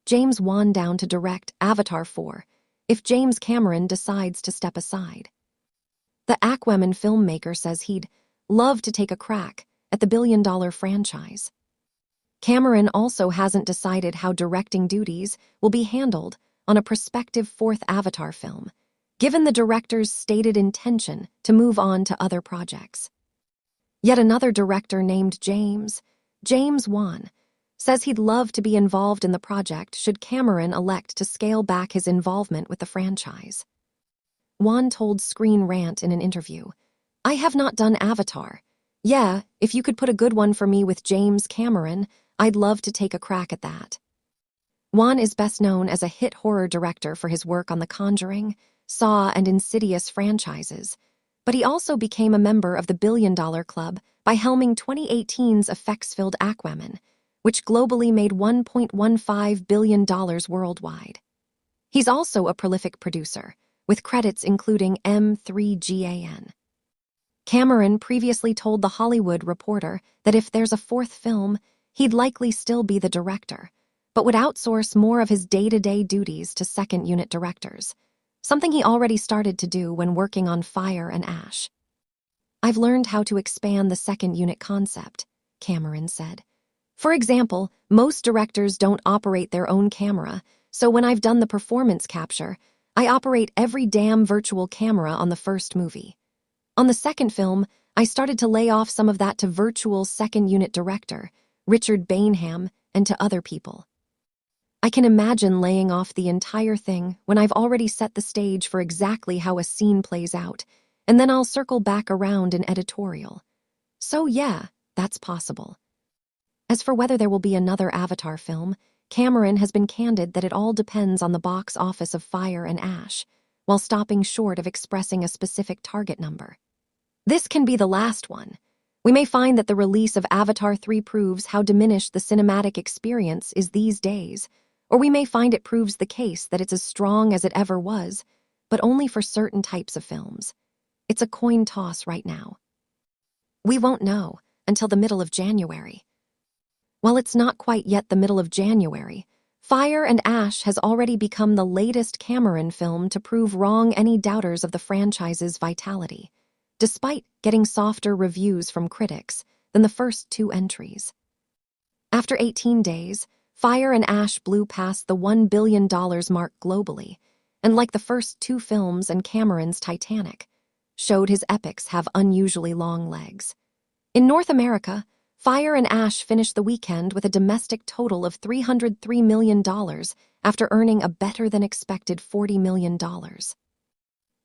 James Wan down to direct Avatar 4 if James Cameron decides to step aside. The Aquaman filmmaker says he'd love to take a crack at the billion-dollar franchise. Cameron also hasn't decided how directing duties will be handled on a prospective fourth Avatar film, given the director's stated intention to move on to other projects. Yet another director named James Wan, says he'd love to be involved in the project should Cameron elect to scale back his involvement with the franchise. Wan told Screen Rant in an interview, "I have not done Avatar. Yeah, if you could put a good one for me with James Cameron, I'd love to take a crack at that." Wan is best known as a hit horror director for his work on The Conjuring, Saw, and Insidious franchises, but he also became a member of the Billion Dollar Club by helming 2018's effects-filled Aquaman, which globally made $1.15 billion worldwide. He's also a prolific producer, with credits including M3GAN. Cameron previously told The Hollywood Reporter that if there's a fourth film, he'd likely still be the director, but would outsource more of his day-to-day duties to second-unit directors, something he already started to do when working on Fire and Ash. "I've learned how to expand the second-unit concept," Cameron said. "For example, most directors don't operate their own camera, so when I've done the performance capture, I operate every damn virtual camera on the first movie. On the second film, I started to lay off some of that to virtual second-unit director, Richard Bainham, and to other people. I can imagine laying off the entire thing when I've already set the stage for exactly how a scene plays out, and then I'll circle back around in editorial. So yeah, that's possible." As for whether there will be another Avatar film, Cameron has been candid that it all depends on the box office of Fire and Ash, while stopping short of expressing a specific target number. "This can be the last one. We may find that the release of Avatar 3 proves how diminished the cinematic experience is these days, or we may find it proves the case that it's as strong as it ever was, but only for certain types of films. It's a coin toss right now. We won't know until the middle of January." While it's not quite yet the middle of January, Fire and Ash has already become the latest Cameron film to prove wrong any doubters of the franchise's vitality, despite getting softer reviews from critics than the first two entries. After 18 days, Fire and Ash blew past the $1 billion mark globally, and like the first two films and Cameron's Titanic, showed his epics have unusually long legs. In North America, Fire and Ash finished the weekend with a domestic total of $303 million after earning a better-than-expected $40 million.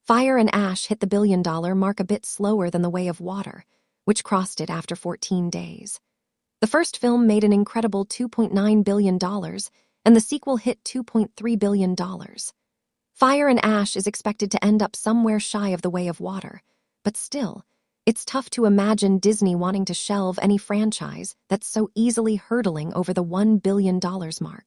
Fire and Ash hit the billion-dollar mark a bit slower than The Way of Water, which crossed it after 14 days. The first film made an incredible $2.9 billion, and the sequel hit $2.3 billion. Fire and Ash is expected to end up somewhere shy of The Way of Water, but still, it's tough to imagine Disney wanting to shelve any franchise that's so easily hurdling over the $1 billion mark.